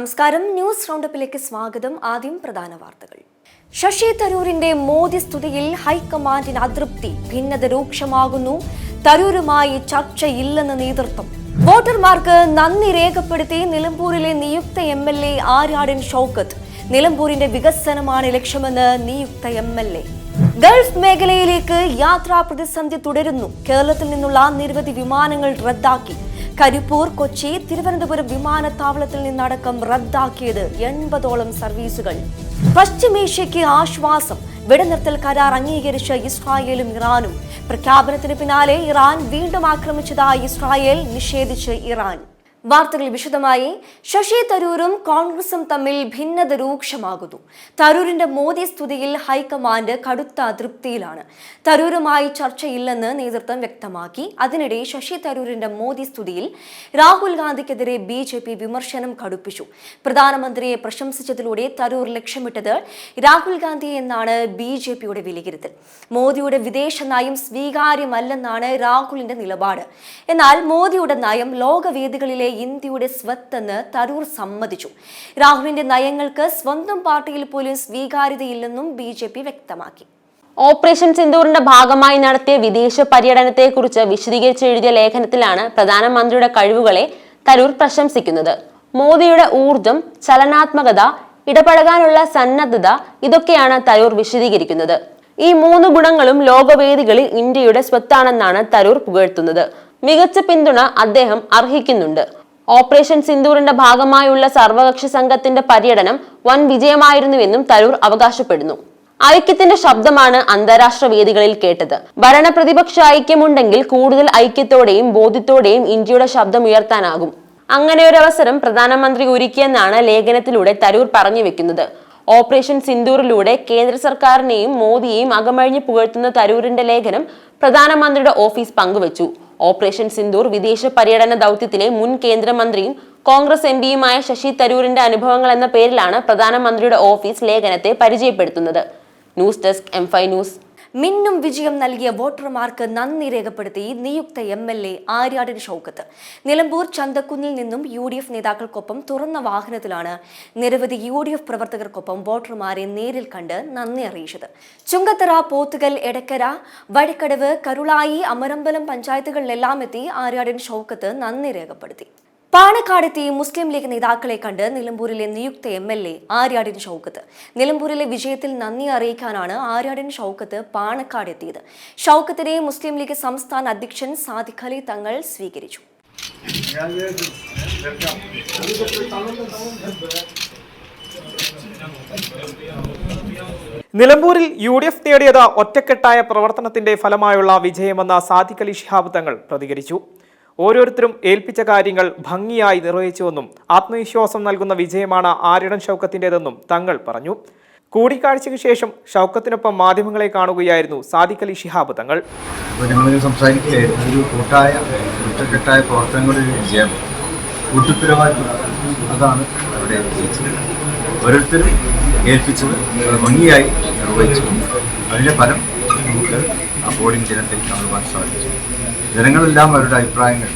നമസ്കാരം. ന്യൂസ് റൗണ്ടപ്പിലേക്ക് സ്വാഗതം. ആദ്യം പ്രധാന വാർത്തകൾ. ശശി തരൂരിന്റെ മോദി സ്തുതിയിൽ ഹൈക്കമാൻഡിന് അതൃപ്തി. ഭിന്നത രൂക്ഷമാകുന്നു. തരൂരുമായി ചർച്ചയില്ലെന്ന് നേതൃത്വം. വോട്ടർമാർക്ക് നന്ദി രേഖപ്പെടുത്തി നിലമ്പൂരിലെ നിയുക്ത MLA ആര്യാടൻ ഷൗക്കത്ത്. നിലമ്പൂരിന്റെ വികസനമാണ് ലക്ഷ്യമെന്ന് നിയുക്ത MLA. ഗൾഫ് മേഖലയിലേക്ക് യാത്രാ പ്രതിസന്ധി തുടരുന്നു. കേരളത്തിൽ നിന്നുള്ള നിരവധി വിമാനങ്ങൾ റദ്ദാക്കി. കരിപ്പൂർ, കൊച്ചി, തിരുവനന്തപുരം വിമാനത്താവളത്തിൽ നിന്നടക്കം റദ്ദാക്കിയത് 80ഓളം സർവീസുകൾ. പശ്ചിമേഷ്യയ്ക്ക് ആശ്വാസം. വെടിനിർത്തൽ കരാർ അംഗീകരിച്ച ഇസ്രായേലും ഇറാനും. പ്രഖ്യാപനത്തിന് പിന്നാലെ ഇറാൻ വീണ്ടും ആക്രമിച്ചതായി ഇസ്രായേൽ നിഷേധിച്ച് ഇറാൻ. വാർത്തകൾ വിശദമായി. ശശി തരൂരും കോൺഗ്രസും തമ്മിൽ ഭിന്നത രൂക്ഷമാകുന്നു. തരൂരിന്റെ മോദി സ്തുതിയിൽ ഹൈക്കമാൻഡ് കടുത്ത അതൃപ്തിയിലാണ്. തരൂരുമായി ചർച്ചയില്ലെന്ന് നേതൃത്വം വ്യക്തമാക്കി. അതിനിടെ ശശി തരൂരിന്റെ മോദി സ്തുതിയിൽ രാഹുൽ ഗാന്ധിക്കെതിരെ BJP വിമർശനം കടുപ്പിച്ചു. പ്രധാനമന്ത്രിയെ പ്രശംസിച്ചതിലൂടെ തരൂർ ലക്ഷ്യമിട്ടത് രാഹുൽ ഗാന്ധിയെ എന്നാണ് BJPയുടെ വിലയിരുത്തൽ. മോദിയുടെ വിദേശ നയം സ്വീകാര്യമല്ലെന്നാണ് രാഹുലിന്റെ നിലപാട്. എന്നാൽ മോദിയുടെ നയം ലോകവേദികളിലെ ഇന്ത്യയുടെ സ്വത്തെന്ന് തരൂർ സമ്മതിച്ചു. രാഹുലിന്റെ നയങ്ങൾക്ക് സ്വന്തം പാർട്ടിയിൽ പോലും സ്വീകാര്യതയില്ലെന്നും BJP വ്യക്തമാക്കി. ഓപ്പറേഷൻ സിന്ദൂറിന്റെ ഭാഗമായി നടത്തിയ വിദേശ പര്യടനത്തെക്കുറിച്ച് വിശദീകരിച്ച് എഴുതിയ ലേഖനത്തിലാണ് പ്രധാനമന്ത്രിയുടെ കഴിവുകളെ തരൂർ പ്രശംസിക്കുന്നത്. മോദിയുടെ ഊർജം, ചലനാത്മകത, ഇടപഴകാനുള്ള സന്നദ്ധത ഇതൊക്കെയാണ് തരൂർ വിശദീകരിക്കുന്നത്. ഈ 3 ഗുണങ്ങളും ലോകവേദികളിൽ ഇന്ത്യയുടെ സ്വത്താണെന്നാണ് തരൂർ പുകഴ്ത്തുന്നത്. മികച്ച പിന്തുണ അദ്ദേഹം അർഹിക്കുന്നുണ്ട്. ഓപ്പറേഷൻ സിന്ദൂറിന്റെ ഭാഗമായുള്ള സർവകക്ഷി സംഘത്തിന്റെ പര്യടനം വൻ വിജയമായിരുന്നുവെന്നും തരൂർ അവകാശപ്പെടുന്നു. ഐക്യത്തിന്റെ ശബ്ദമാണ് അന്താരാഷ്ട്ര വേദികളിൽ കേട്ടത്. ഭരണ പ്രതിപക്ഷ ഐക്യമുണ്ടെങ്കിൽ കൂടുതൽ ഐക്യത്തോടെയും ബോധ്യത്തോടെയും ഇന്ത്യയുടെ ശബ്ദം ഉയർത്താനാകും. അങ്ങനെ ഒരു അവസരം പ്രധാനമന്ത്രി ഒരുക്കിയെന്നാണ് ലേഖനത്തിലൂടെ തരൂർ പറഞ്ഞു വെക്കുന്നത്. ഓപ്പറേഷൻ സിന്ദൂറിലൂടെ കേന്ദ്ര സർക്കാരിനെയും മോദിയെയും അകമഴിഞ്ഞ് പുകഴ്ത്തുന്ന തരൂരിന്റെ ലേഖനം പ്രധാനമന്ത്രിയുടെ ഓഫീസ് പങ്കുവച്ചു. ഓപ്പറേഷൻ സിന്ദൂർ വിദേശ പര്യടന ദൗത്യത്തിലെ മുൻ കേന്ദ്രമന്ത്രിയും കോൺഗ്രസ് MPയുമായ ശശി തരൂരിന്റെ അനുഭവങ്ങൾ എന്ന പേരിലാണ് പ്രധാനമന്ത്രിയുടെ ഓഫീസ് ലേഖനത്തെ പരിചയപ്പെടുത്തുന്നത്. News desk M5 news. മിന്നും വിജയം നൽകിയ വോട്ടർമാർക്ക് നന്ദി രേഖപ്പെടുത്തി നിയുക്ത MLA ആര്യാടൻ ഷൗക്കത്ത്. നിലമ്പൂർ ചന്തക്കുന്നിൽ നിന്നും UDF നേതാക്കൾക്കൊപ്പം തുറന്ന വാഹനത്തിലാണ് നിരവധി UDF പ്രവർത്തകർക്കൊപ്പം വോട്ടർമാരെ നേരിൽ കണ്ട് നന്ദി അറിയിച്ചത്. ചുങ്കത്തറ, പോത്തുകൽ, എടക്കര, വഴിക്കടവ്, കരുളായി, അമരമ്പലം പഞ്ചായത്തുകളിലെല്ലാം എത്തി ആര്യാടൻ ഷൗക്കത്ത് നന്ദി രേഖപ്പെടുത്തി. പാണക്കാടെത്തി മുസ്ലിം ലീഗ് നേതാക്കളെ കണ്ട് നിലമ്പൂരിലെ നിയുക്ത MLA ആര്യാടൻ ഷൗക്കത്ത്. നിലമ്പൂരിലെ വിജയത്തിൽ നന്ദി അറിയിക്കാനാണ് ആര്യാടൻ ഷൗക്കത്ത് പാണക്കാടെത്തിയത്. ഷൗക്കത്തിനെ മുസ്ലിം ലീഗ് സംസ്ഥാന അധ്യക്ഷൻ സാദിഖ് അലി തങ്ങൾ സ്വീകരിച്ചു. നിലമ്പൂരിൽ UDF നേടിയത് ഒറ്റക്കെട്ടായ പ്രവർത്തനത്തിന്റെ ഫലമായുള്ള വിജയമെന്ന സാദിഖ് അലി ശിഹാബ് തങ്ങൾ പ്രതികരിച്ചു. ഓരോരുത്തരും ഏൽപ്പിച്ച കാര്യങ്ങൾ ഭംഗിയായി നിർവഹിച്ചുവെന്നും ആത്മവിശ്വാസം നൽകുന്ന വിജയമാണ് ആര്യാടൻ ഷൗക്കത്തിൻ്റെതെന്നും തങ്ങൾ പറഞ്ഞു. കൂടിക്കാഴ്ചയ്ക്ക് ശേഷം ഷൗക്കത്തിനൊപ്പം മാധ്യമങ്ങളെ കാണുകയായിരുന്നു സാദിഖ് അലി ശിഹാബ് തങ്ങൾ. ഒരു ഒറ്റക്കെട്ടായ പ്രവർത്തനങ്ങളുടെ വിജയം, കൂട്ടുത്തരവാദിത്വം, അതാണ് അവിടെ ജയിച്ചത്. ഓരോരുത്തരും ഏൽപ്പിച്ചത് ഭംഗിയായി നിർവഹിച്ചു. അതിൻ്റെ ഫലം നമുക്ക് ആ പോളിംഗ് ദിനത്തിൽ കാണുവാൻ സാധിച്ചു. ജനങ്ങളെല്ലാം അവരുടെ അഭിപ്രായങ്ങൾ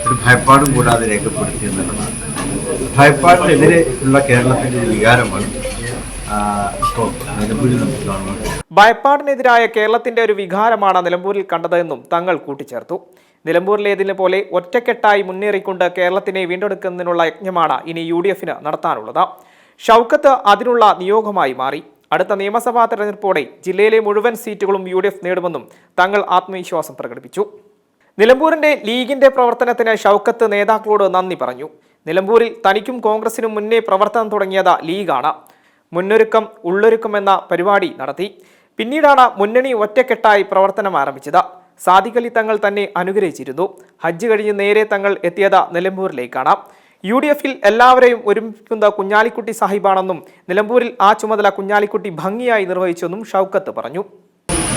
ഒരു ഭയപ്പാടും കൂടാതെ രേഖപ്പെടുത്തി എന്നുള്ളതാണ്. ഭയപ്പാടിനെതിരെ ഉള്ള കേരളത്തിൻ്റെ ഒരു വികാരമാണ് ഇപ്പോൾ നിലമ്പൂരിൽ നമുക്ക് കാണുന്നത്. ഭയപ്പാടിനെതിരായ കേരളത്തിന്റെ ഒരു വികാരമാണ് നിലമ്പൂരിൽ കണ്ടതെന്നും തങ്ങൾ കൂട്ടിച്ചേർത്തു. നിലമ്പൂരിലേതിനെ പോലെ ഒറ്റക്കെട്ടായി മുന്നേറിക്കൊണ്ട് കേരളത്തിനെ വീണ്ടെടുക്കുന്നതിനുള്ള യജ്ഞമാണ് ഇനി UDFന് നടത്താനുള്ളത്. ഷൗക്കത്ത് അതിനുള്ള നിയോഗമായി മാറി. അടുത്ത നിയമസഭാ തെരഞ്ഞെടുപ്പോടെ ജില്ലയിലെ മുഴുവൻ സീറ്റുകളും UDF നേടുമെന്നും തങ്ങൾ ആത്മവിശ്വാസം പ്രകടിപ്പിച്ചു. നിലമ്പൂരിന്റെ ലീഗിന്റെ പ്രവർത്തനത്തിന് ഷൗക്കത്ത് നേതാക്കളോട് നന്ദി പറഞ്ഞു. നിലമ്പൂരിൽ തനിക്കും കോൺഗ്രസിനും മുന്നേ പ്രവർത്തനം തുടങ്ങിയത് ലീഗാണ്. മുന്നൊരുക്കം ഉള്ളൊരുക്കം എന്ന പരിപാടി നടത്തി. പിന്നീടാണ് മുന്നണി ഒറ്റക്കെട്ടായി പ്രവർത്തനം ആരംഭിച്ചത്. സാദിഖ് അലി തങ്ങൾ തന്നെ അനുഗ്രഹിച്ചിരുന്നു. ഹജ്ജ് കഴിഞ്ഞ് നേരെ തങ്ങൾ എത്തിയത് നിലമ്പൂരിലേക്കാണ്. UDFൽ എല്ലാവരെയും ഒരുമിപ്പിക്കുന്ന കുഞ്ഞാലിക്കുട്ടി സാഹിബാണെന്നും നിലമ്പൂരിൽ ആ ചുമതല കുഞ്ഞാലിക്കുട്ടി ഭംഗിയായി നിർവഹിച്ചെന്നും ഷൗക്കത്ത് പറഞ്ഞു.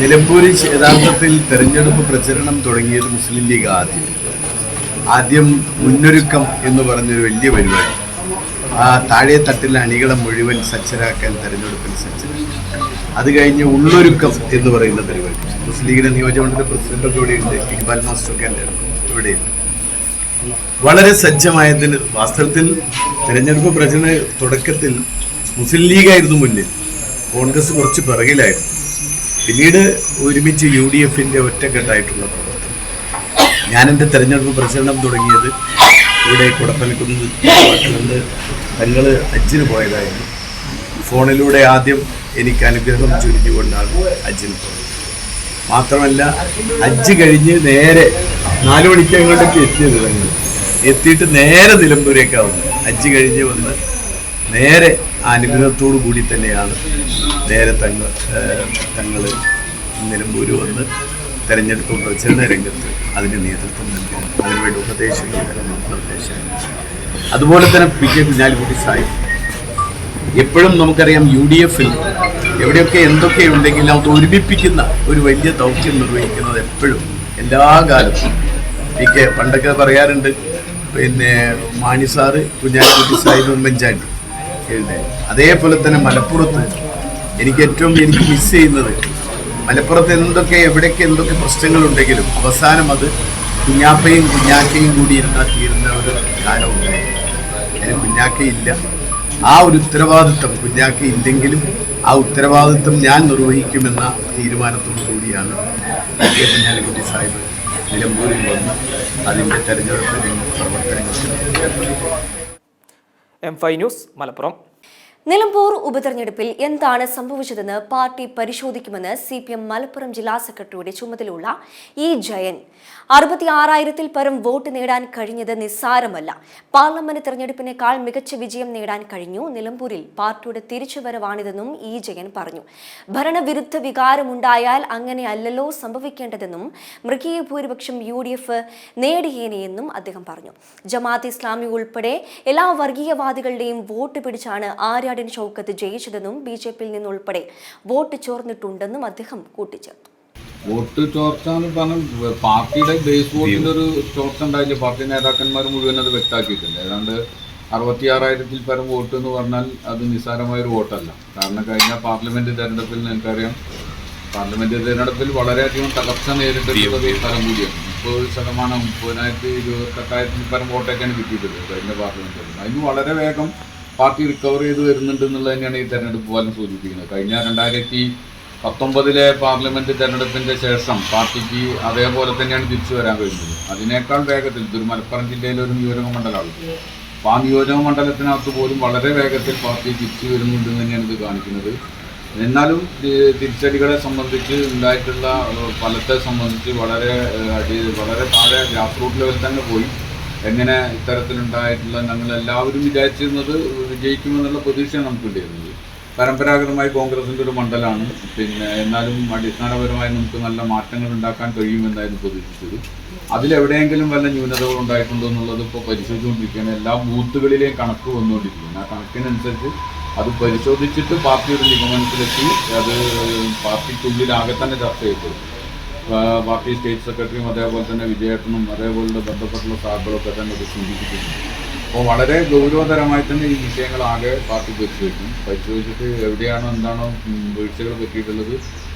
നിലമ്പൂരിൽ യഥാർത്ഥത്തിൽ തെരഞ്ഞെടുപ്പ് പ്രചരണം തുടങ്ങിയത് മുസ്ലിം ലീഗ് ആദ്യം മുന്നൊരുക്കം എന്ന് പറഞ്ഞൊരു വലിയ പരിപാടി. ആ താഴെ തട്ടിലെ അണികളെ മുഴുവൻ സജ്ജരാക്കാൻ തെരഞ്ഞെടുപ്പിൽ സജ്ജരാക്കി. അത് കഴിഞ്ഞ് ഉള്ളൊരുക്കം എന്ന് പറയുന്ന പരിപാടി. മുസ്ലിം ലീഗിന്റെ നിയോജകമണ്ഡല പ്രസിഡന്റൊക്കെ ഇവിടെയുണ്ട്, ഇക്ബാൽ മാസ്റ്ററൊക്കെ ഇവിടെയുണ്ട്. വളരെ സജ്ജമായതിന് വാസ്തവത്തിൽ തെരഞ്ഞെടുപ്പ് പ്രചരണ തുടക്കത്തിൽ മുസ്ലിം ലീഗായിരുന്നു മുന്നിൽ, കോൺഗ്രസ് കുറച്ച് പിറകിലായിരുന്നു. പിന്നീട് ഒരുമിച്ച് UDFന്റെ ഒറ്റക്കെട്ടായിട്ടുള്ള പ്രവർത്തനം. ഞാനെൻ്റെ തെരഞ്ഞെടുപ്പ് പ്രചരണം തുടങ്ങിയത് ഇവിടെ കുടപ്പനക്കുന്ന് തങ്ങൾ ഹജ്ജിന് പോയതായിരുന്നു. ഫോണിലൂടെ ആദ്യം എനിക്ക് അനുഗ്രഹം ചൊരിഞ്ഞുകൊണ്ടാണ് ഹജ്ജിന് പോയത്. മാത്രമല്ല ഹജ്ജ് കഴിഞ്ഞ് നേരെ 4 മണിക്ക് അങ്ങോട്ടൊക്കെ എത്തിയത് തങ്ങൾ. എത്തിയിട്ട് നേരെ നിലമ്പൂരേക്കാണ് വന്നത്. ഹജ്ജ് കഴിഞ്ഞ് വന്ന് നേരെ അനുഗ്രഹത്തോടു കൂടി തന്നെയാണ് നേരെ തങ്ങൾ നിലമ്പൂർ വന്ന് തെരഞ്ഞെടുപ്പ് പ്രചരണ രംഗത്ത് അതിന് നേതൃത്വം നൽകുക, അതിനുവേണ്ടി നിർദ്ദേശങ്ങൾ. അതുപോലെ തന്നെ PK കുഞ്ഞാലിക്കുട്ടി സാഹിബ് എപ്പോഴും നമുക്കറിയാം UDFൽ എവിടെയൊക്കെ എന്തൊക്കെ ഉണ്ടെങ്കിലും അത് ഒരുമിപ്പിക്കുന്ന ഒരു വലിയ ദൗത്യം നിർവഹിക്കുന്നത് എപ്പോഴും എല്ലാ കാലത്തും PK പണ്ടൊക്കെ പറയാറുണ്ട്, പിന്നെ മാണി സാറ് കുഞ്ഞാലിക്കുട്ടി സാഹിബ് ഉമ്മൻചാണ്ടി അതേപോലെ തന്നെ മലപ്പുറത്ത് എനിക്ക് മിസ് ചെയ്യുന്നത് മലപ്പുറത്ത് എവിടെയൊക്കെ എന്തൊക്കെ പ്രശ്നങ്ങളുണ്ടെങ്കിലും അവസാനം അത് കുഞ്ഞാപ്പയും കുഞ്ഞാക്കയും കൂടി ഇരുന്നാൽ തീരുന്ന ഒരു കാലമുണ്ടായി. കുഞ്ഞാക്കയില്ല, ആ ഒരു ഉത്തരവാദിത്വം കുഞ്ഞാക്ക ഇല്ലെങ്കിലും ആ ഉത്തരവാദിത്വം ഞാൻ നിർവഹിക്കുമെന്ന തീരുമാനത്തോടു കൂടിയാണ് കുഞ്ഞാലിക്കുട്ടി സാഹിബ് നിലമ്പൂരിൽ വന്ന് അതിൻ്റെ തെരഞ്ഞെടുപ്പ് പ്രവർത്തനങ്ങൾ. M5 news Malappuram. നിലമ്പൂർ ഉപതെരഞ്ഞെടുപ്പിൽ എന്താണ് സംഭവിച്ചതെന്ന് പാർട്ടി പരിശോധിക്കുമെന്ന് CPM മലപ്പുറം ജില്ലാ സെക്രട്ടറിയുടെ ചുമതലയുള്ള E. ജയൻ. 66,000-ൽ പരം വോട്ട് നേടാൻ കഴിഞ്ഞത് നിസ്സാരമല്ല. പാർലമെന്റ് തെരഞ്ഞെടുപ്പിനേക്കാൾ മികച്ച വിജയം നേടാൻ കഴിഞ്ഞു. നിലമ്പൂരിൽ പാർട്ടിയുടെ തിരിച്ചുവരവാണിതെന്നും E. ജയൻ പറഞ്ഞു. ഭരണവിരുദ്ധ വികാരമുണ്ടായാൽ അങ്ങനെയല്ലല്ലോ സംഭവിക്കേണ്ടതെന്നും മൃഗീയ ഭൂരിപക്ഷം UDF നേടിയേനെയെന്നും അദ്ദേഹം പറഞ്ഞു. ജമാഅത്ത് ഇസ്ലാമി ഉൾപ്പെടെ എല്ലാ വർഗീയവാദികളുടെയും വോട്ട് പിടിച്ചാണ് ആര്യാടൻ ഷൗക്കത്ത് ജയിച്ചതെന്നും BJPയിൽ നിന്നുൾപ്പെടെ വോട്ട് ചോർന്നിട്ടുണ്ടെന്നും അദ്ദേഹം കൂട്ടിച്ചേർത്തു. വോട്ട് ചോർച്ച എന്ന് പറഞ്ഞാൽ പാർട്ടിയുടെ ബേസ് വോട്ടിൻ്റെ ഒരു ചോർച്ച ഉണ്ടായില്ല. പാർട്ടി നേതാക്കന്മാർ മുഴുവൻ അത് വ്യക്തമാക്കിയിട്ടുണ്ട്. ഏതാണ്ട് 66,000-ൽ പരം വോട്ട് എന്ന് പറഞ്ഞാൽ അത് നിസ്സാരമായൊരു വോട്ടല്ല. കാരണം കഴിഞ്ഞ പാർലമെന്റ് തെരഞ്ഞെടുപ്പിൽ നിങ്ങൾക്കറിയാം, പാർലമെന്റ് തെരഞ്ഞെടുപ്പിൽ വളരെയധികം തകർച്ച നേരിട്ടിട്ടുള്ളത് ഈ സ്ഥലം കൂടിയാണ്. 30%, 30,028-ൽ പരം വോട്ടൊക്കെയാണ് കിട്ടിയിട്ടുള്ളത് കഴിഞ്ഞ പാർലമെന്റ്. അതിന് വളരെ വേഗം പാർട്ടി റിക്കവർ ചെയ്ത് വരുന്നുണ്ട് എന്നുള്ളത് തന്നെയാണ് ഈ തെരഞ്ഞെടുപ്പ് ഫലം സൂചിപ്പിക്കുന്നത്. കഴിഞ്ഞ 2019-ലെ പാർലമെന്റ് തെരഞ്ഞെടുപ്പിന്റെ ശേഷം പാർട്ടിക്ക് അതേപോലെ തന്നെയാണ് തിരിച്ചു വരാൻ കഴിഞ്ഞത്. അതിനേക്കാൾ വേഗത്തിൽ ഇതൊരു മലപ്പുറം ജില്ലയിലെ ഒരു നിയോജക മണ്ഡലമാണ്. അപ്പോൾ ആ നിയോജക മണ്ഡലത്തിനകത്ത് പോലും വളരെ വേഗത്തിൽ പാർട്ടി തിരിച്ചു വരുന്നുണ്ടെന്ന് തന്നെയാണ് ഇത് കാണിക്കുന്നത്. എന്നാലും തിരിച്ചടികളെ സംബന്ധിച്ച് ഉണ്ടായിട്ടുള്ള ഫലത്തെ സംബന്ധിച്ച് വളരെ താഴെ ഗ്രാസ് റൂട്ട് ലെവൽ തന്നെ പോയി. എങ്ങനെ ഇത്തരത്തിലുണ്ടായിട്ടുള്ള ഞങ്ങളെല്ലാവരും വിചാരിച്ചിരുന്നത് വിജയിക്കുമെന്നുള്ള പ്രതീക്ഷയാണ് നമുക്കുണ്ടായിരുന്നത്. പരമ്പരാഗതമായി കോൺഗ്രസിൻ്റെ ഒരു മണ്ഡലമാണ്. എന്നാലും അടിസ്ഥാനപരമായി നമുക്ക് നല്ല മാറ്റങ്ങൾ ഉണ്ടാക്കാൻ കഴിയുമെന്നായിരുന്നു പ്രതീക്ഷിച്ചത്. അതിലെവിടെയെങ്കിലും വല്ല ന്യൂനതകൾ ഉണ്ടായിട്ടുണ്ടോ എന്നുള്ളത് ഇപ്പോൾ പരിശോധിച്ചുകൊണ്ടിരിക്കുകയാണ്. എല്ലാ ബൂത്തുകളിലെയും കണക്ക് വന്നുകൊണ്ടിരിക്കുകയാണ്. ആ കണക്കിനനുസരിച്ച് അത് പരിശോധിച്ചിട്ട് പാർട്ടി ഒരു നിഗമനത്തിലെത്തി അത് പാർട്ടിക്കുള്ളിലാകെ തന്നെ ചർച്ച ചെയ്തത്. പാർട്ടി സ്റ്റേറ്റ് സെക്രട്ടറിയും അതേപോലെ തന്നെ വിജയേട്ടനും അതേപോലെ ബന്ധപ്പെട്ടുള്ള സാഹചര്യമൊക്കെ തന്നെ ഇത് സൂചിപ്പിച്ചിട്ടുണ്ട്. അപ്പോൾ വളരെ ഗൗരവതരമായി തന്നെ ഈ വിഷയങ്ങളാകെ പാർട്ടി പരിശോധിച്ചിട്ട് എവിടെയാണോ എന്താണോ വീഴ്ചകൾ പറ്റിയിട്ടുള്ളത്,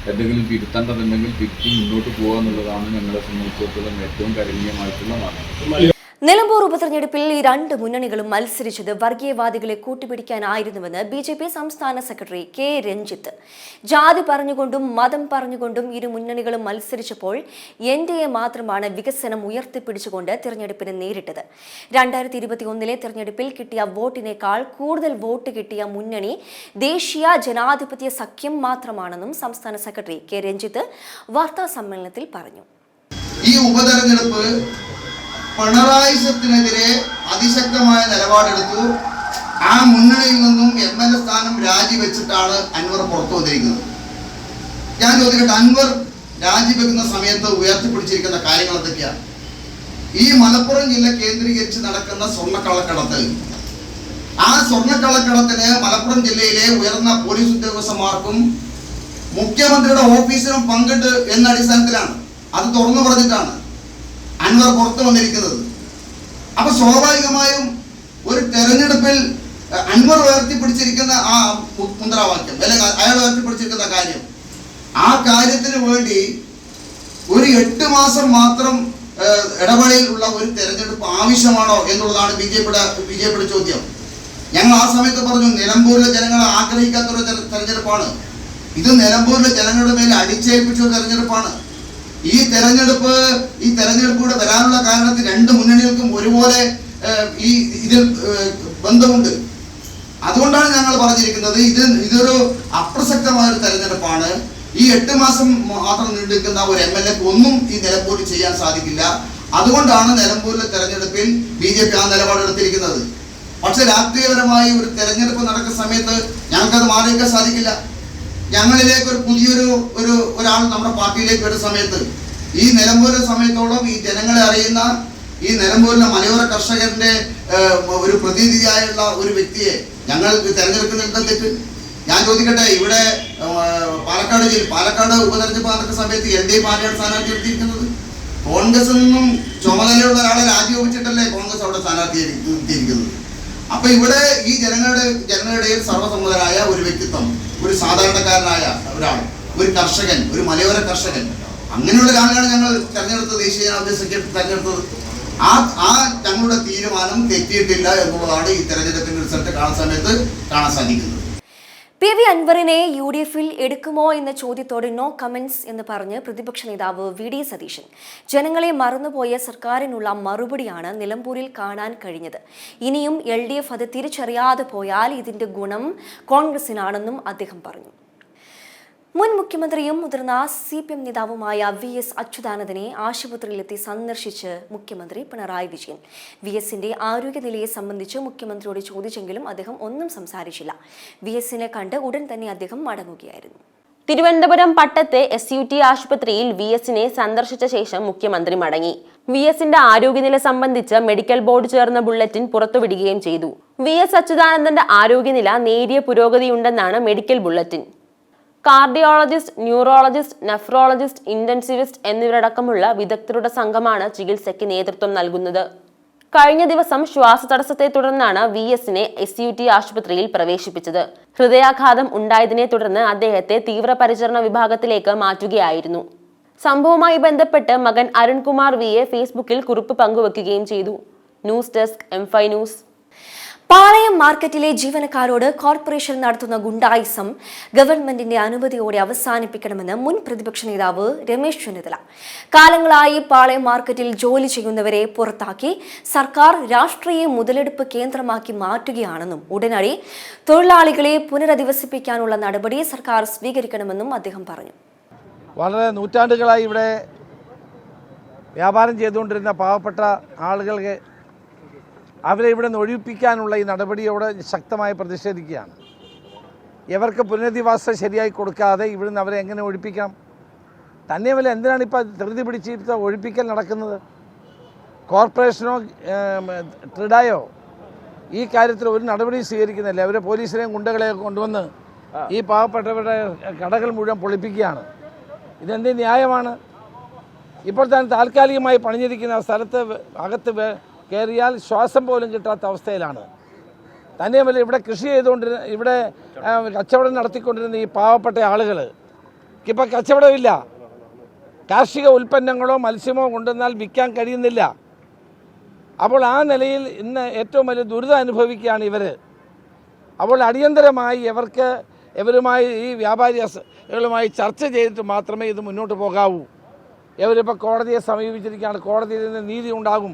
എന്തെങ്കിലും തിരുത്തേണ്ടതുണ്ടെങ്കിൽ തിരുത്തി മുന്നോട്ട് പോകുക എന്നുള്ളതാണ് ഞങ്ങളെ സംബന്ധിച്ചിടത്തോളം ഏറ്റവും കരണീയമായിട്ടുള്ള മാർഗം. നിലമ്പൂർ ഉപതെരഞ്ഞെടുപ്പിൽ ഈ രണ്ട് മുന്നണികളും മത്സരിച്ചത് വർഗീയവാദികളെ കൂട്ടുപിടിക്കാനായിരുന്നുവെന്ന് BJP സംസ്ഥാന സെക്രട്ടറി K. രഞ്ജിത്ത്. ജാതി പറഞ്ഞുകൊണ്ടും മതം പറഞ്ഞുകൊണ്ടും ഇരു മുന്നണികളും മത്സരിച്ചപ്പോൾ NDA മാത്രമാണ് വികസനം ഉയർത്തിപ്പിടിച്ചുകൊണ്ട് തിരഞ്ഞെടുപ്പിന് നേരിട്ടത്. 2021-ലെ തിരഞ്ഞെടുപ്പിൽ കിട്ടിയ വോട്ടിനേക്കാൾ കൂടുതൽ വോട്ട് കിട്ടിയ മുന്നണി ദേശീയ ജനാധിപത്യ സഖ്യം മാത്രമാണെന്നും സംസ്ഥാന സെക്രട്ടറി K. രഞ്ജിത്ത് വാർത്താ സമ്മേളനത്തിൽ പറഞ്ഞു. ഈ ഉപതെരഞ്ഞെടുപ്പ് പിണറായി സത്തിനെതിരെ അതിശക്തമായ നിലപാടെടുത്തു. ആ മുന്നണിയിൽ നിന്നും MLA സ്ഥാനം രാജിവെച്ചിട്ടാണ് അൻവർ പുറത്തു വന്നിരിക്കുന്നത്. ഞാൻ ചോദിക്കട്ടെ, അൻവർ രാജിവെക്കുന്ന സമയത്ത് ഉയർത്തിപ്പിടിച്ചിരിക്കുന്ന കാര്യങ്ങൾ എന്തൊക്കെയാണ്? ഈ മലപ്പുറം ജില്ല കേന്ദ്രീകരിച്ച് നടക്കുന്ന സ്വർണ്ണക്കള്ളക്കടത്ത്, ആ സ്വർണ്ണക്കള്ളക്കടത്തിന് മലപ്പുറം ജില്ലയിലെ ഉയർന്ന പോലീസ് ഉദ്യോഗസ്ഥന്മാർക്കും മുഖ്യമന്ത്രിയുടെ ഓഫീസിനും പങ്കുണ്ട് എന്ന അടിസ്ഥാനത്തിലാണ്, അത് തുറന്നു പറഞ്ഞിട്ടാണ് അൻവർ പുറത്തു വന്നിരിക്കുന്നത്. അപ്പൊ സ്വാഭാവികമായും ഒരു തെരഞ്ഞെടുപ്പിൽ അൻവർ ഉയർത്തിപ്പിടിച്ചിരിക്കുന്ന ആ മുദ്രാവാക്യം അല്ലെങ്കിൽ അയാൾ ഉയർത്തിപ്പിടിച്ചിരിക്കുന്ന കാര്യം, ആ കാര്യത്തിന് വേണ്ടി ഒരു 8 മാസം മാത്രം ഇടപെടലിലുള്ള ഒരു തെരഞ്ഞെടുപ്പ് ആവശ്യമാണോ എന്നുള്ളതാണ് ബി ജെ പിയുടെ ചോദ്യം. ഞങ്ങൾ ആ സമയത്ത് പറഞ്ഞു, നിലമ്പൂരിലെ ജനങ്ങൾ ആഗ്രഹിക്കാത്തൊരു തെരഞ്ഞെടുപ്പാണ് ഇത്. നിലമ്പൂരിലെ ജനങ്ങളുടെ മേൽ അടിച്ചേൽപ്പിച്ച ഒരു തെരഞ്ഞെടുപ്പാണ്. ഈ തെരഞ്ഞെടുപ്പിലൂടെ വരാനുള്ള കാരണത്തിൽ രണ്ട് മുന്നണികൾക്കും ഒരുപോലെ ഇതിൽ ബന്ധമുണ്ട്. അതുകൊണ്ടാണ് ഞങ്ങൾ പറഞ്ഞിരിക്കുന്നത് ഇതൊരു അപ്രസക്തമായ ഒരു തെരഞ്ഞെടുപ്പാണ്. ഈ 8 മാസം മാത്രം നീണ്ടുനിൽക്കുന്ന ഒരു MLA ഒന്നും ഈ നിലമ്പൂരിൽ ചെയ്യാൻ സാധിക്കില്ല. അതുകൊണ്ടാണ് നിലമ്പൂരിലെ തെരഞ്ഞെടുപ്പിൽ BJP ആ നിലപാടെടുത്തിരിക്കുന്നത്. പക്ഷെ രാഷ്ട്രീയപരമായി ഒരു തെരഞ്ഞെടുപ്പ് നടക്കുന്ന സമയത്ത് ഞങ്ങൾക്കത് മാറിയിരിക്കാൻ സാധിക്കില്ല. ഞങ്ങളിലേക്ക് ഒരു പുതിയൊരു ഒരാൾ നമ്മുടെ പാർട്ടിയിലേക്ക് വരുന്ന സമയത്ത് ഈ നിലമ്പൂരിലെ സമയത്തോളം ഈ ജനങ്ങളെ അറിയുന്ന ഈ നിലമ്പൂരിലെ മലയോര കർഷകരുടെ ഒരു പ്രതിനിധിയായുള്ള ഒരു വ്യക്തിയെ ഞങ്ങൾ തെരഞ്ഞെടുക്കുന്ന തെറ്റ്. ഞാൻ ചോദിക്കട്ടെ, ഇവിടെ പാലക്കാട് ഉപതെരഞ്ഞെടുപ്പ് നടക്കുന്ന സമയത്ത് LDF ആരെയാണ് സ്ഥാനാർത്ഥി എടുത്തിരിക്കുന്നത്? കോൺഗ്രസിൽ നിന്നും ചുമതലയുള്ള ഒരാളെ രാജിവെച്ചിട്ടല്ലേ കോൺഗ്രസ് അവിടെ സ്ഥാനാർത്ഥി എടുത്തിരിക്കുന്നത്. അപ്പൊ ഇവിടെ ഈ ജനങ്ങളുടെ ഇടയിൽ സർവ്വസമ്മതരായ ഒരു വ്യക്തിത്വം, ഒരു സാധാരണക്കാരനായ ഒരാൾ, ഒരു കർഷകൻ, ഒരു മലയോര കർഷകൻ, അങ്ങനെയുള്ള ഒരാളാണ് ഞങ്ങൾ ദേശീയ ജനാധിപത്യ സഖ്യത്തിൽ തെരഞ്ഞെടുത്തത്. ആ ഞങ്ങളുടെ തീരുമാനം തെറ്റിയിട്ടില്ല എന്നുള്ളതാണ് ഈ തെരഞ്ഞെടുപ്പിന്റെ റിസൾട്ട് കാണുന്ന സമയത്ത് കാണാൻ സാധിക്കുന്നത്. PV അൻവറിനെ UDF-ൽ എടുക്കുമോ എന്ന ചോദ്യത്തോട് നോ കമന്റ്സ് എന്ന് പറഞ്ഞ് പ്രതിപക്ഷ നേതാവ് VD സതീശൻ. ജനങ്ങളെ മറന്നുപോയ സർക്കാരിനുള്ള മറുപടിയാണ് നിലമ്പൂരിൽ കാണാൻ കഴിഞ്ഞത്. ഇനിയും LDF അത് തിരിച്ചറിയാതെ പോയാൽ ഇതിന്റെ ഗുണം കോൺഗ്രസിനാണെന്നും അദ്ദേഹം പറഞ്ഞു. മുൻ മുഖ്യമന്ത്രിയും മുതിർന്ന CPM നേതാവുമായ VS അച്യുതാനന്ദനെ ആശുപത്രിയിലെത്തി സന്ദർശിച്ച് മുഖ്യമന്ത്രി പിണറായി വിജയൻ. VSന്റെ ആരോഗ്യനിലയെ സംബന്ധിച്ച് മുഖ്യമന്ത്രിയോട് ചോദിച്ചെങ്കിലും അദ്ദേഹം ഒന്നും സംസാരിച്ചില്ല. VSനെ കണ്ട് ഉടൻ തന്നെ അദ്ദേഹം മടങ്ങുകയായിരുന്നു. തിരുവനന്തപുരം പട്ടത്തെ SUT ആശുപത്രിയിൽ VSനെ സന്ദർശിച്ച ശേഷം മുഖ്യമന്ത്രി മടങ്ങി. VSന്റെ ആരോഗ്യനില സംബന്ധിച്ച് മെഡിക്കൽ ബോർഡ് ചേർന്ന ബുള്ളറ്റിൻ പുറത്തുവിടുകയും ചെയ്തു. VS അച്യുതാനന്ദന്റെ ആരോഗ്യനില നേരിയ പുരോഗതിയുണ്ടെന്നാണ് medical bulletin. Cardiologist, neurologist, nephrologist, intensivist എന്നിവരടക്കമുള്ള വിദഗ്ധരുടെ സംഘമാണ് ചികിത്സയ്ക്ക് നേതൃത്വം നൽകുന്നത്. കഴിഞ്ഞ ദിവസം ശ്വാസതടസ്സത്തെ തുടർന്നാണ് VSനെ SUT ആശുപത്രിയിൽ പ്രവേശിപ്പിച്ചത്. ഹൃദയാഘാതം ഉണ്ടായതിനെ തുടർന്ന് അദ്ദേഹത്തെ തീവ്രപരിചരണ വിഭാഗത്തിലേക്ക് മാറ്റുകയായിരുന്നു. സംഭവവുമായി ബന്ധപ്പെട്ട് മകൻ അരുൺകുമാർ VA ഫേസ്ബുക്കിൽ കുറിപ്പ് പങ്കുവെക്കുകയും ചെയ്തു. News desk M5 news. പാളയം മാർക്കറ്റിലെ ജീവനക്കാരോട് കോർപ്പറേഷൻ നടത്തുന്ന ഗുണ്ടായിസം ഗവൺമെന്റിന്റെ അനുമതിയോടെ അവസാനിപ്പിക്കണമെന്ന് മുൻ പ്രതിപക്ഷ നേതാവ് രമേശ് ചെന്നിത്തല. കാലങ്ങളായി പാളയം മാർക്കറ്റിൽ ജോലി ചെയ്യുന്നവരെ പുറത്താക്കി സർക്കാർ രാഷ്ട്രീയ മുതലെടുപ്പ് കേന്ദ്രമാക്കി മാറ്റുകയാണെന്നും ഉടനടി തൊഴിലാളികളെ പുനരധിവസിപ്പിക്കാനുള്ള നടപടി സർക്കാർ സ്വീകരിക്കണമെന്നും അദ്ദേഹം പറഞ്ഞു. വളരെ നൂറ്റാണ്ടുകളായി ഇവിടെ വ്യാപാരം ചെയ്തുകൊണ്ടിരുന്ന പാവപ്പെട്ട ആളുകൾക്ക് അവരെ ഇവിടെ നിന്ന് ഒഴിപ്പിക്കാനുള്ള ഈ നടപടിയോട് ശക്തമായി പ്രതിഷേധിക്കുകയാണ്. ഇവർക്ക് പുനരധിവാസം ശരിയായി കൊടുക്കാതെ ഇവിടുന്ന് അവരെ എങ്ങനെ ഒഴിപ്പിക്കാം? തന്നെയുമല്ല, എന്തിനാണ് ഇപ്പോൾ ധൃതി പിടിച്ചിട്ട് ഒഴിപ്പിക്കൽ നടക്കുന്നത്? കോർപ്പറേഷനോ ട്രിഡായോ ഈ കാര്യത്തിൽ ഒരു നടപടിയും സ്വീകരിക്കുന്നില്ല. അവരെ പോലീസിനെയും ഗുണ്ടകളെയും കൊണ്ടുവന്ന് ഈ പാവപ്പെട്ടവരുടെ കടകൾ മുഴുവൻ പൊളിപ്പിക്കുകയാണ്. ഇതെന്ത് ന്യായമാണ്? ഇപ്പോൾ തന്നെ താൽക്കാലികമായി പണിഞ്ഞിരിക്കുന്ന സ്ഥലത്ത് അകത്ത് കയറിയാൽ ശ്വാസം പോലും കിട്ടാത്ത അവസ്ഥയിലാണ്. തന്നെയുമല്ല, ഇവിടെ കൃഷി ചെയ്തുകൊണ്ടിരുന്ന, ഇവിടെ കച്ചവടം നടത്തിക്കൊണ്ടിരുന്ന ഈ പാവപ്പെട്ട ആളുകൾ ഇപ്പം കച്ചവടമില്ല. കാർഷിക ഉൽപ്പന്നങ്ങളോ മത്സ്യമോ കൊണ്ടുവന്നാൽ വിൽക്കാൻ കഴിയുന്നില്ല. അപ്പോൾ ആ നിലയിൽ ഇന്ന് ഏറ്റവും വലിയ ദുരിതം അനുഭവിക്കുകയാണ് ഇവർ. അപ്പോൾ അടിയന്തരമായി ഇവരുമായി ഈ വ്യാപാരികളുമായി ചർച്ച ചെയ്തിട്ട് മാത്രമേ ഇത് മുന്നോട്ട് പോകാവൂ. ഇവരിപ്പോൾ കോടതിയെ സമീപിച്ചിരിക്കുകയാണ്. കോടതിയിൽ നിന്ന് നീതി ഉണ്ടാകും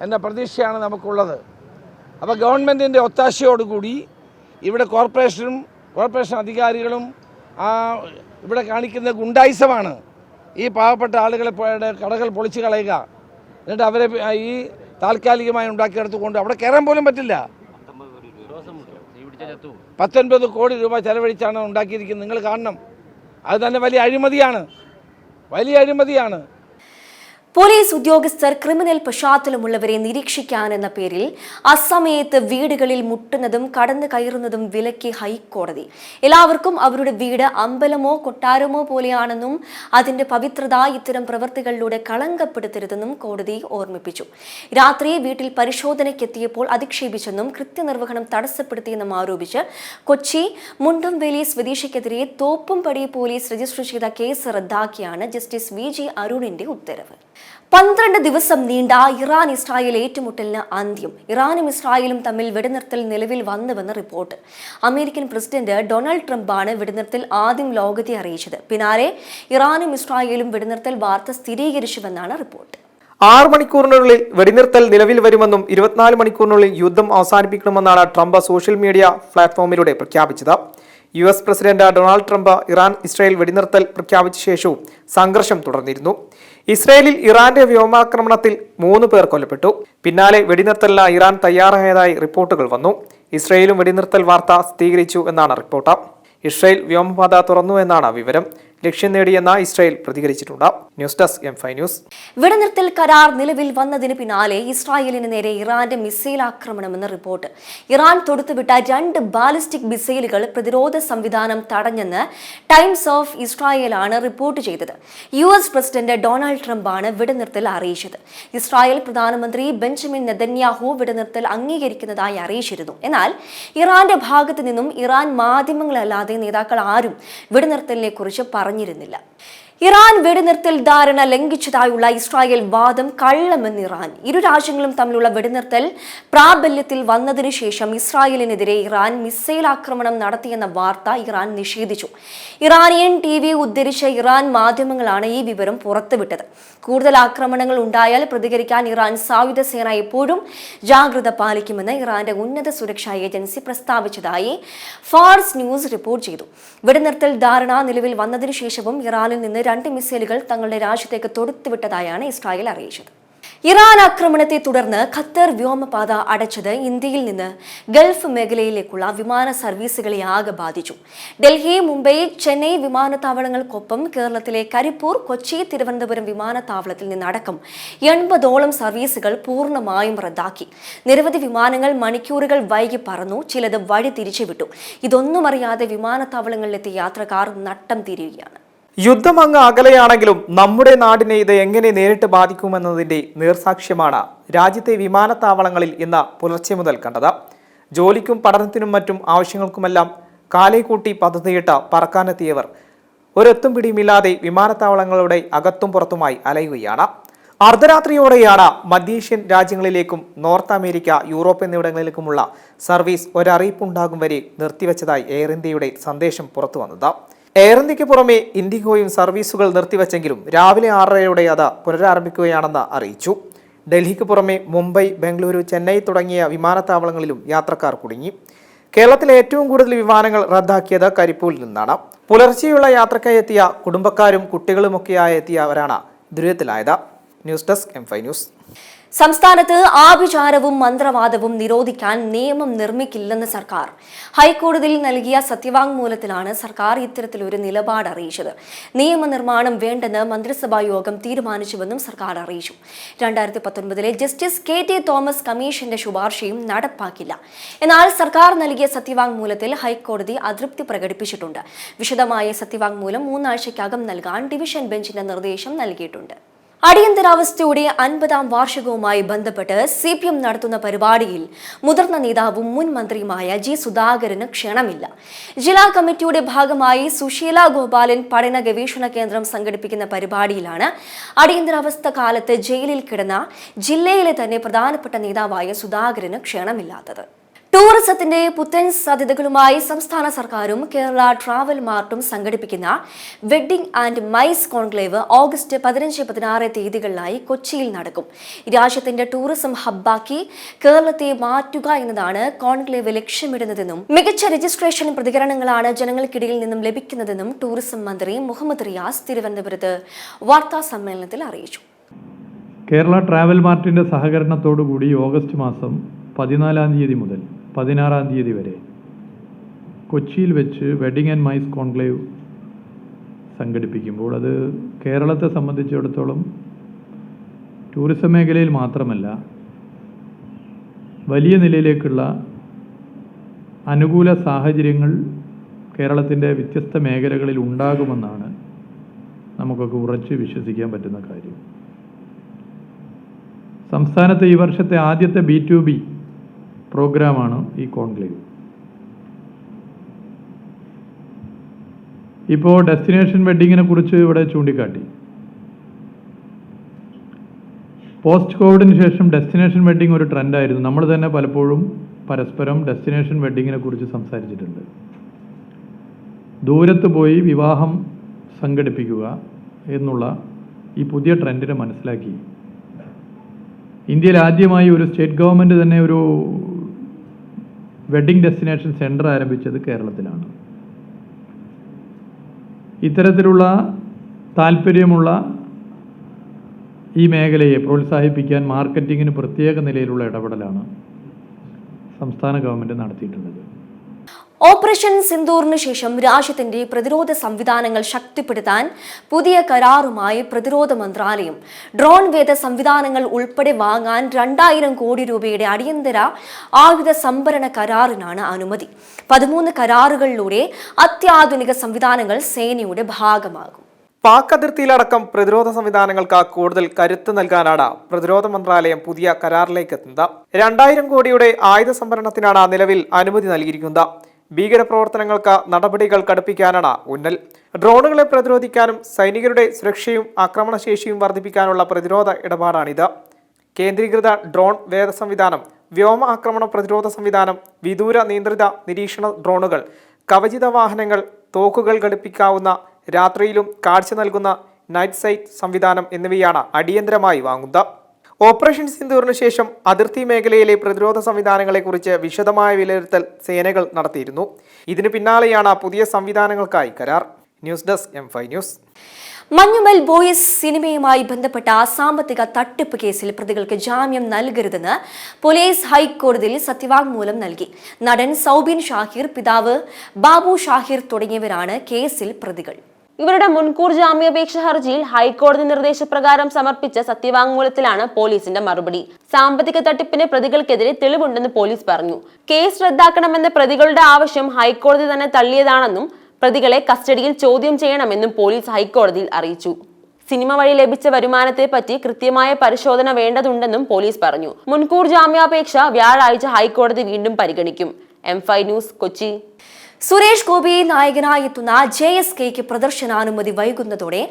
എന്ന പ്രതീക്ഷയാണ് നമുക്കുള്ളത്. അപ്പോൾ ഗവൺമെൻറ്റിൻ്റെ ഒത്താശയോടുകൂടി ഇവിടെ കോർപ്പറേഷൻ അധികാരികളും ഇവിടെ കാണിക്കുന്ന ഗുണ്ടായിസമാണ് ഈ പാവപ്പെട്ട ആളുകളെ കടകൾ പൊളിച്ച് കളയുക. എന്നിട്ട് അവരെ ഈ താൽക്കാലികമായി ഉണ്ടാക്കിയെടുത്തുകൊണ്ട് അവിടെ കയറാൻ പോലും പറ്റില്ല. 19 കോടി രൂപ ചെലവഴിച്ചാണ് ഉണ്ടാക്കിയിരിക്കുന്നത്. നിങ്ങൾ കാണണം. അത് തന്നെ വലിയ അഴിമതിയാണ്. പോലീസ് ഉദ്യോഗസ്ഥർ ക്രിമിനൽ പശ്ചാത്തലമുള്ളവരെ നിരീക്ഷിക്കാനെന്ന പേരിൽ അസമയത്ത് വീടുകളിൽ മുട്ടുന്നതും കടന്നു കയറുന്നതും വിലക്കി ഹൈക്കോടതി. എല്ലാവർക്കും അവരുടെ വീട് അമ്പലമോ കൊട്ടാരമോ പോലെയാണെന്നും അതിന്റെ പവിത്രത ഇത്തരം പ്രവൃത്തികളിലൂടെ കളങ്കപ്പെടുത്തരുതെന്നും കോടതി ഓർമ്മിപ്പിച്ചു. രാത്രി വീട്ടിൽ പരിശോധനയ്ക്കെത്തിയപ്പോൾ അധിക്ഷേപിച്ചെന്നും കൃത്യനിർവഹണം തടസ്സപ്പെടുത്തിയെന്നും ആരോപിച്ച് കൊച്ചി മുണ്ടുംവേലി സ്വദേശിക്കെതിരെ തോപ്പുംപടി പോലീസ് രജിസ്റ്റർ ചെയ്ത കേസ് റദ്ദാക്കിയാണ് ജസ്റ്റിസ് VG അരുണിന്റെ ഉത്തരവ്. 12 ദിവസം നീണ്ട ഇറാൻ ഇസ്രായേൽ ഏറ്റുമുട്ടലിന് അന്ത്യം. ഇറാനും ഇസ്രായേലും തമ്മിൽ വെടിനിർത്തൽ നിലവിൽ വന്നുവെന്ന് റിപ്പോർട്ട്. അമേരിക്കൻ പ്രസിഡന്റ് ഡൊണാൾഡ് ട്രംപാണ് വെടിനിർത്തൽ ആദ്യം ലോകത്തെ അറിയിച്ചത്. പിന്നാലെ ഇറാനും ഇസ്രായേലും വെടിനിർത്തൽ വാർത്ത സ്ഥിരീകരിച്ചുവെന്നാണ് റിപ്പോർട്ട്. 6 മണിക്കൂറിനുള്ളിൽ വെടിനിർത്തൽ നിലവിൽ വരുമെന്നും 24 മണിക്കൂറിനുള്ളിൽ യുദ്ധം അവസാനിപ്പിക്കണമെന്നാണ് ട്രംപ് സോഷ്യൽ മീഡിയ പ്ലാറ്റ്ഫോമിലൂടെ പ്രഖ്യാപിച്ചത്. US president Donald Trump Iran Israel വെടിനിർത്തൽ പ്രഖ്യാപിച്ച ശേഷവും സംഘർഷം തുടർന്നിരുന്നു. ഇസ്രായേലിൽ ഇറാന്റെ വ്യോമാക്രമണത്തിൽ 3 പേർ കൊല്ലപ്പെട്ടു. പിന്നാലെ വെടിനിർത്തലിന് ഇറാൻ തയ്യാറായതായി റിപ്പോർട്ടുകൾ വന്നു. ഇസ്രായേലും വെടിനിർത്തൽ വാർത്ത സ്ഥിരീകരിച്ചു എന്നാണ് റിപ്പോർട്ട്. ഇസ്രായേൽ വ്യോമപാത തുറന്നു എന്നാണ് വിവരം. ലക്ഷ്യം നേടിയെന്ന് ഇസ്രായേൽ പ്രതികരിച്ചിട്ടുണ്ട്. News desk M5 news. വെടിനിർത്തൽ കരാർ നിലവിൽ വന്നതിന് പിന്നാലെ ഇസ്രായേലിന് നേരെ ഇറാന്റെ മിസൈൽ ആക്രമണമെന്ന് റിപ്പോർട്ട്. ഇറാൻ തൊടുത്തുവിട്ട 2 ബാലിസ്റ്റിക് മിസൈലുകൾ പ്രതിരോധ സംവിധാനം തടഞ്ഞെന്ന് ടൈംസ് ഓഫ് ഇസ്രായേലാണ് റിപ്പോർട്ട് ചെയ്തത്. US പ്രസിഡന്റ് ഡൊണാൾഡ് ട്രംപാണ് വെടിനിർത്തൽ അറിയിച്ചത്. ഇസ്രായേൽ പ്രധാനമന്ത്രി ബെഞ്ചമിൻ നെതന്യാഹു വെടിനിർത്തൽ അംഗീകരിക്കുന്നതായി അറിയിച്ചിരുന്നു. എന്നാൽ ഇറാന്റെ ഭാഗത്തു നിന്നും ഇറാൻ മാധ്യമങ്ങളല്ലാതെ നേതാക്കൾ ആരും വെടിനിർത്തലിനെ കുറിച്ച് പറഞ്ഞിരുന്നില്ല. ഇറാൻ വെടിനിർത്തൽ ധാരണ ലംഘിച്ചതായുള്ള ഇസ്രായേൽ വാദം കള്ളമെന്ന് ഇറാൻ. ഇരു രാജ്യങ്ങളും തമ്മിലുള്ള വെടിനിർത്തൽ പ്രാബല്യത്തിൽ വന്നതിനു ശേഷം ഇസ്രായേലിനെതിരെ ഇറാൻ മിസൈൽ ആക്രമണം നടത്തിയെന്ന വാർത്ത ഇറാൻ നിഷേധിച്ചു. ഇറാനിയൻ TV ഉദ്ധരിച്ച ഇറാൻ മാധ്യമങ്ങളാണ് ഈ വിവരം പുറത്തുവിട്ടത്. കൂടുതൽ ആക്രമണങ്ങൾ ഉണ്ടായാൽ പ്രതികരിക്കാൻ ഇറാൻ സായുധ സേന എപ്പോഴും ജാഗ്രത പാലിക്കുമെന്ന് ഇറാന്റെ ഉന്നത സുരക്ഷാ ഏജൻസി പ്രസ്താവിച്ചതായി ഫാർസ് ന്യൂസ് റിപ്പോർട്ട് ചെയ്തു. വെടിനിർത്തൽ ധാരണ നിലവിൽ വന്നതിനു ശേഷവും ഇറാനിൽ നിന്ന് 2 മിസൈലുകൾ തങ്ങളുടെ രാജ്യത്തേക്ക് തൊടുത്തുവിട്ടതായാണ് ഇസ്രായേൽ അറിയിച്ചത്. ഇറാൻ ആക്രമണത്തെ തുടർന്ന് ഖത്തർ വ്യോമപാത അടച്ചത് ഇന്ത്യയിൽ നിന്ന് ഗൾഫ് മേഖലയിലേക്കുള്ള വിമാന സർവീസുകളെ ആകെ ബാധിച്ചു. ഡൽഹി, മുംബൈ, ചെന്നൈ വിമാനത്താവളങ്ങൾക്കൊപ്പം കേരളത്തിലെ കരിപ്പൂർ, കൊച്ചി, തിരുവനന്തപുരം വിമാനത്താവളത്തിൽ നിന്നടക്കം 80ഓളം സർവീസുകൾ പൂർണ്ണമായും റദ്ദാക്കി. നിരവധി വിമാനങ്ങൾ മണിക്കൂറുകൾ വൈകി പറന്നു, ചിലത് വഴി തിരിച്ചുവിട്ടു. ഇതൊന്നും അറിയാതെ വിമാനത്താവളങ്ങളിലെത്തിയ യാത്രക്കാർ നട്ടം തിരിയുകയാണ്. യുദ്ധം അങ്ങ് അകലെയാണെങ്കിലും നമ്മുടെ നാടിനെ ഇത് എങ്ങനെ നേരിട്ട് ബാധിക്കുമെന്നതിന്റെ നേർസാക്ഷ്യമാണ് രാജ്യത്തെ വിമാനത്താവളങ്ങളിൽ ഇന്ന് പുലർച്ചെ മുതൽ കണ്ടത്. ജോലിക്കും പഠനത്തിനും മറ്റും ആവശ്യങ്ങൾക്കുമെല്ലാം കാലേ കൂട്ടി പദ്ധതിയിട്ട് പറക്കാനെത്തിയവർ ഒരെത്തും പിടിയുമില്ലാതെ വിമാനത്താവളങ്ങളുടെ അകത്തും പുറത്തുമായി അലയുകയാണ്. അർദ്ധരാത്രിയോടെയാണ് മധ്യേഷ്യൻ രാജ്യങ്ങളിലേക്കും നോർത്ത് അമേരിക്ക, യൂറോപ്പ് എന്നിവിടങ്ങളിലേക്കുമുള്ള സർവീസ് ഒരറിയിപ്പുണ്ടാകും വരെ നിർത്തിവെച്ചതായി എയർ ഇന്ത്യയുടെ സന്ദേശം പുറത്തു വന്നത്. എയർ ഇന്ത്യക്ക് പുറമെ ഇൻഡിഗോയും സർവീസുകൾ നിർത്തിവെച്ചെങ്കിലും രാവിലെ 6:30 അത് പുനരാരംഭിക്കുകയാണെന്ന് അറിയിച്ചു. ഡൽഹിക്ക് പുറമെ മുംബൈ, ബംഗളൂരു, ചെന്നൈ തുടങ്ങിയ വിമാനത്താവളങ്ങളിലും യാത്രക്കാർ കുടുങ്ങി. കേരളത്തിലെ ഏറ്റവും കൂടുതൽ വിമാനങ്ങൾ റദ്ദാക്കിയത് കരിപ്പൂരിൽ നിന്നാണ്. പുലർച്ചെയുള്ള യാത്രക്കായി എത്തിയ കുടുംബക്കാരും കുട്ടികളുമൊക്കെയായി എത്തിയവരാണ് ദുരിതത്തിലായത്. News desk M5 news. സംസ്ഥാനത്ത് ആഭിചാരവും മന്ത്രവാദവും നിരോധിക്കാൻ നിയമം നിർമ്മിക്കില്ലെന്ന് സർക്കാർ. ഹൈക്കോടതിയിൽ നൽകിയ സത്യവാങ്മൂലത്തിലാണ് സർക്കാർ ഇത്തരത്തിലൊരു നിലപാട് അറിയിച്ചത്. നിയമനിർമ്മാണം വേണ്ടെന്ന് മന്ത്രിസഭാ യോഗം തീരുമാനിച്ചുവെന്നും സർക്കാർ അറിയിച്ചു. 2019 ജസ്റ്റിസ് KT തോമസ് കമ്മീഷന്റെ ശുപാർശയും നടപ്പാക്കില്ല. എന്നാൽ സർക്കാർ നൽകിയ സത്യവാങ്മൂലത്തിൽ ഹൈക്കോടതി അതൃപ്തി പ്രകടിപ്പിച്ചിട്ടുണ്ട്. വിശദമായ സത്യവാങ്മൂലം 3 ആഴ്ചയ്ക്കകം നൽകാൻ ഡിവിഷൻ ബെഞ്ചിന്റെ നിർദ്ദേശം നൽകിയിട്ടുണ്ട്. അടിയന്തരാവസ്ഥയുടെ 50ാം വാർഷികവുമായി ബന്ധപ്പെട്ട് CPM നടത്തുന്ന പരിപാടിയിൽ മുതിർന്ന നേതാവും മുൻ മന്ത്രിയുമായ G. സുധാകരന് ക്ഷണമില്ല. ജില്ലാ കമ്മിറ്റിയുടെ ഭാഗമായി സുശീല ഗോപാലൻ പഠന ഗവേഷണ കേന്ദ്രം സംഘടിപ്പിക്കുന്ന പരിപാടിയിലാണ് അടിയന്തരാവസ്ഥ കാലത്ത് ജയിലിൽ കിടന്ന ജില്ലയിലെ തന്നെ പ്രധാനപ്പെട്ട നേതാവായ സുധാകരന് ക്ഷണമില്ലാത്തത്. ടൂറിസത്തിന്റെ പുത്തൻ സാധ്യതകളുമായി സംസ്ഥാന സർക്കാരും കേരള ട്രാവൽ മാർട്ടും സംഘടിപ്പിക്കുന്ന wedding and mice conclave August 15-16 തീയതികളിലായി കൊച്ചിയിൽ നടക്കും. രാജ്യത്തിന്റെ ടൂറിസം ഹബ്ബാക്കി കേരളത്തെ മാറ്റുക എന്നതാണ് കോൺക്ലേവ് ലക്ഷ്യമിടുന്നതെന്നും മികച്ച രജിസ്ട്രേഷൻ പ്രതികരണങ്ങളാണ് ജനങ്ങൾക്കിടയിൽ നിന്നും ലഭിക്കുന്നതെന്നും ടൂറിസം മന്ത്രി മുഹമ്മദ് റിയാസ് തിരുവനന്തപുരത്ത് വാർത്താ സമ്മേളനത്തിൽ അറിയിച്ചു. കേരള ട്രാവൽ മാർട്ടിന്റെ സഹകരണത്തോടുകൂടി ഓഗസ്റ്റ് മാസം 14-ാം തീയതി മുതൽ 16-ാം തീയതി വരെ കൊച്ചിയിൽ വെച്ച് വെഡ്ഡിംഗ് ആൻഡ് മൈസ് കോൺക്ലേവ് സംഘടിപ്പിക്കുമ്പോൾ അത് കേരളത്തെ സംബന്ധിച്ചിടത്തോളം ടൂറിസം മേഖലയിൽ മാത്രമല്ല വലിയ നിലയിലേക്കുള്ള അനുകൂല സാഹചര്യങ്ങൾ കേരളത്തിൻ്റെ വ്യത്യസ്ത മേഖലകളിൽ ഉണ്ടാകുമെന്നാണ് നമുക്കൊക്കെ ഉറച്ച് വിശ്വസിക്കാൻ പറ്റുന്ന കാര്യം. സംസ്ഥാനത്തെ ഈ വർഷത്തെ ആദ്യത്തെ B2B പ്രോഗ്രാമാണ് ഈ കോൺക്ലേവ്. ഇപ്പോൾ ഡെസ്റ്റിനേഷൻ വെഡ്ഡിങ്ങിനെ കുറിച്ച് ഇവിടെ ചൂണ്ടിക്കാട്ടി. പോസ്റ്റ് കോവിഡിന് ശേഷം ഡെസ്റ്റിനേഷൻ വെഡ്ഡിംഗ് ഒരു ട്രെൻഡായിരുന്നു. നമ്മൾ തന്നെ പലപ്പോഴും പരസ്പരം ഡെസ്റ്റിനേഷൻ വെഡ്ഡിങ്ങിനെ കുറിച്ച് സംസാരിച്ചിട്ടുണ്ട്. ദൂരത്ത് പോയി വിവാഹം സംഘടിപ്പിക്കുക എന്നുള്ള ഈ പുതിയ ട്രെൻഡിനെ മനസ്സിലാക്കി ഇന്ത്യയിൽ ആദ്യമായി ഒരു സ്റ്റേറ്റ് ഗവൺമെൻറ് തന്നെ ഒരു വെഡ്ഡിംഗ് ഡെസ്റ്റിനേഷൻ സെൻറ്റർ ആരംഭിച്ചത് കേരളത്തിലാണ്. ഇത്തരത്തിലുള്ള താല്പര്യമുള്ള ഈ മേഖലയെ പ്രോത്സാഹിപ്പിക്കാൻ മാർക്കറ്റിങ്ങിന് പ്രത്യേക നിലയിലുള്ള ഇടപെടലാണ് സംസ്ഥാന ഗവൺമെൻറ് നടത്തിയിട്ടുള്ളത്. ഓപ്പറേഷൻ സിന്ദൂറിന് ശേഷം രാജ്യത്തിന്റെ പ്രതിരോധ സംവിധാനങ്ങൾ ശക്തിപ്പെടുത്താൻ പുതിയ കരാറുമായി പ്രതിരോധ മന്ത്രാലയം ഡ്രോൺ വേദ സംവിധാനങ്ങൾ ഉൾപ്പെടെ വാങ്ങാൻ 2000 കോടി രൂപയുടെ അടിയന്തര ആയുധ സംഭരണ കരാറിനാണ് അനുമതി. 13 കരാറുകളിലൂടെ അത്യാധുനിക സംവിധാനങ്ങൾ സേനയുടെ ഭാഗമാകും. പാക് അതിർത്തിയിലടക്കം പ്രതിരോധ സംവിധാനങ്ങൾക്ക് കൂടുതൽ കരുത്ത് നൽകാനാണ് പ്രതിരോധ മന്ത്രാലയം പുതിയ കരാറിലേക്ക് എത്തുന്നത്. 2000 കോടിയുടെ ആയുധ സംഭരണത്തിനാണ് നിലവിൽ അനുമതി നൽകിയിരിക്കുന്നത്. ഭീകരപ്രവർത്തനങ്ങൾക്ക് നടപടികൾ കടുപ്പിക്കാനാണ് ഊന്നൽ. ഡ്രോണുകളെ പ്രതിരോധിക്കാനും സൈനികരുടെ സുരക്ഷയും ആക്രമണശേഷിയും വർദ്ധിപ്പിക്കാനുള്ള പ്രതിരോധ ഇടപാടാണിത്. കേന്ദ്രീകൃത ഡ്രോൺ വേദ സംവിധാനം, വ്യോമ ആക്രമണ പ്രതിരോധ സംവിധാനം, വിദൂര നിയന്ത്രിത നിരീക്ഷണ ഡ്രോണുകൾ, കവചിത വാഹനങ്ങൾ, തോക്കുകൾ ഘടിപ്പിക്കാവുന്ന രാത്രിയിലും കാഴ്ച നൽകുന്ന നൈറ്റ് സൈറ്റ് സംവിധാനം എന്നിവയാണ് അടിയന്തരമായി വാങ്ങുന്നത്. ഓപ്പറേഷൻ സിന്ദൂറിന് ശേഷം അതിർത്തി മേഖലയിലെ പ്രതിരോധ സംവിധാനങ്ങളെക്കുറിച്ച് വിശദമായ വിലയിരുത്തൽ സേനകൾ നടത്തിയിരുന്നു. ഇതിന് പിന്നാലെയാണ് പുതിയ സംവിധാനങ്ങൾക്കായി കരാർ. News desk M5 news. Manjummel Boys സിനിമയുമായി ബന്ധപ്പെട്ട സാമ്പത്തിക തട്ടിപ്പ് കേസിൽ പ്രതികൾക്ക് ജാമ്യം നൽകരുതെന്ന് പോലീസ് ഹൈക്കോടതിയിൽ സത്യവാങ്മൂലം നൽകി. നടൻ സൗബിൻ ഷാഹിർ, പിതാവ് ബാബു ഷാഹിർ തുടങ്ങിയവരാണ് കേസിൽ പ്രതികൾ. ഇവരുടെ മുൻകൂർ ജാമ്യാപേക്ഷ ഹർജിയിൽ ഹൈക്കോടതി നിർദ്ദേശപ്രകാരം സമർപ്പിച്ച സത്യവാങ്മൂലത്തിലാണ് പോലീസിന്റെ മറുപടി. സാമ്പത്തിക തട്ടിപ്പിന് പ്രതികൾക്കെതിരെ തെളിവുണ്ടെന്ന് പോലീസ് പറഞ്ഞു. കേസ് റദ്ദാക്കണമെന്ന പ്രതികളുടെ ആവശ്യം ഹൈക്കോടതി തന്നെ തള്ളിയതാണെന്നും പ്രതികളെ കസ്റ്റഡിയിൽ ചോദ്യം ചെയ്യണമെന്നും പോലീസ് ഹൈക്കോടതിയിൽ അറിയിച്ചു. സിനിമ വഴി ലഭിച്ച വരുമാനത്തെ പറ്റി കൃത്യമായ പരിശോധന വേണ്ടതുണ്ടെന്നും പോലീസ് പറഞ്ഞു. മുൻകൂർ ജാമ്യാപേക്ഷ വ്യാഴാഴ്ച ഹൈക്കോടതി വീണ്ടും പരിഗണിക്കും. M5 news, Kochi. സുരേഷ് ഗോപി നായകനായി എത്തുന്ന JSKയ്ക്ക് പ്രദർശനാനുമതി വൈകുന്നതോടെ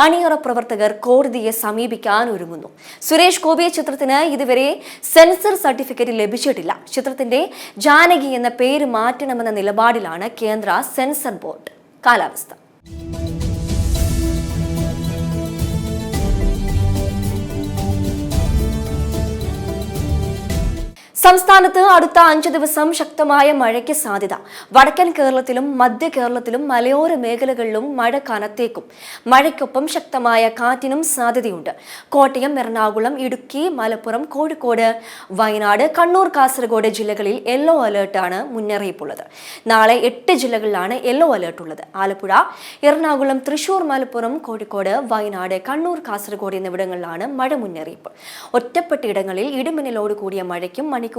അണിയറ പ്രവർത്തകർ കോടതിയെ സമീപിക്കാൻ ഒരുങ്ങുന്നു. സുരേഷ് ഗോപി ചിത്രത്തിന് ഇതുവരെ സെൻസർ സർട്ടിഫിക്കറ്റ് ലഭിച്ചിട്ടില്ല. ചിത്രത്തിന്റെ ജാനകി എന്ന പേര് മാറ്റണമെന്ന നിലപാടിലാണ് കേന്ദ്ര സെൻസർ ബോർഡ്. കാലാവസ്ഥ. സംസ്ഥാനത്ത് അടുത്ത 5 ദിവസം ശക്തമായ മഴയ്ക്ക് സാധ്യത. വടക്കൻ കേരളത്തിലും മധ്യ കേരളത്തിലും മലയോര മേഖലകളിലും മഴ കനത്തേക്കും. മഴയ്ക്കൊപ്പം ശക്തമായ കാറ്റിനും സാധ്യതയുണ്ട്. കോട്ടയം, എറണാകുളം, ഇടുക്കി, മലപ്പുറം, കോഴിക്കോട്, വയനാട്, കണ്ണൂർ, കാസർഗോഡ് ജില്ലകളിൽ യെല്ലോ അലേർട്ടാണ് മുന്നറിയിപ്പുള്ളത്. നാളെ 8 ജില്ലകളിലാണ് യെല്ലോ അലേർട്ടുള്ളത്. ആലപ്പുഴ, എറണാകുളം, തൃശൂർ, മലപ്പുറം, കോഴിക്കോട്, വയനാട്, കണ്ണൂർ, കാസർഗോഡ് എന്നിവിടങ്ങളിലാണ് മഴ മുന്നറിയിപ്പ്. ഒറ്റപ്പെട്ട ഇടങ്ങളിൽ ഇടിമിന്നലോട് കൂടിയ മഴയ്ക്കും മണിക്കൂറിൽ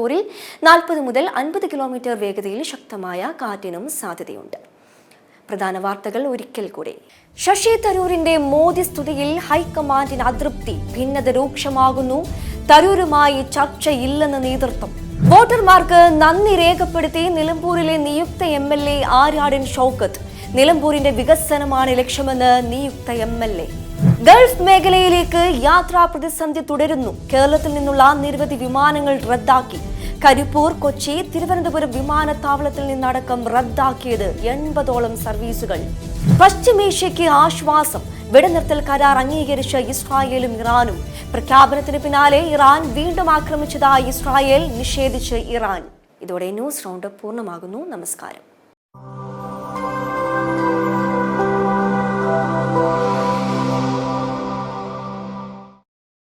40 മുതൽ 50 കിലോമീറ്റർ വേഗതയിൽ ശക്തമായ കാറ്റിനും സാധ്യതയുണ്ട്. പ്രധാന വാർത്തകൾ ഒരിക്കൽ കൂടി. ശശി തരൂരിന്റെ മോദി സ്തുതിയിൽ ഹൈക്കമാൻഡിന് അതൃപ്തി. ഭിന്നത രൂക്ഷമാകുന്നു. തരൂരുമായി ചർച്ചയില്ലെന്ന് നേതൃത്വം. വോട്ടർമാർക്ക് നന്ദി രേഖപ്പെടുത്തി നിലമ്പൂരിലെ നിയുക്ത MLA ആര്യാടൻ ഷൗക്കത്ത്. നിലമ്പൂരിന്റെ വികസനമാണ് ലക്ഷ്യമെന്ന് നിയുക്ത MLA. ഗൾഫ് മേഖലയിലേക്ക് യാത്രാ പ്രതിസന്ധി തുടരുന്നു. കേരളത്തിൽ നിന്നുള്ള നിരവധി വിമാനങ്ങൾ റദ്ദാക്കി. കരിപ്പൂർ, കൊച്ചി, തിരുവനന്തപുരം വിമാനത്താവളത്തിൽ നിന്നടക്കം റദ്ദാക്കിയത് 80ഓളം സർവീസുകൾ. പശ്ചിമേഷ്യയ്ക്ക് ആശ്വാസം. വെടിനിർത്തൽ കരാർ അംഗീകരിച്ച ഇസ്രായേലും ഇറാനും. പ്രഖ്യാപനത്തിന് പിന്നാലെ ഇറാൻ വീണ്ടും ആക്രമിച്ചതായി ഇസ്രായേൽ നിഷേധിച്ച് ഇറാൻ. ഇതോടെ ന്യൂസ് റൗണ്ട് പൂർണ്ണമാകുന്നു. നമസ്കാരം.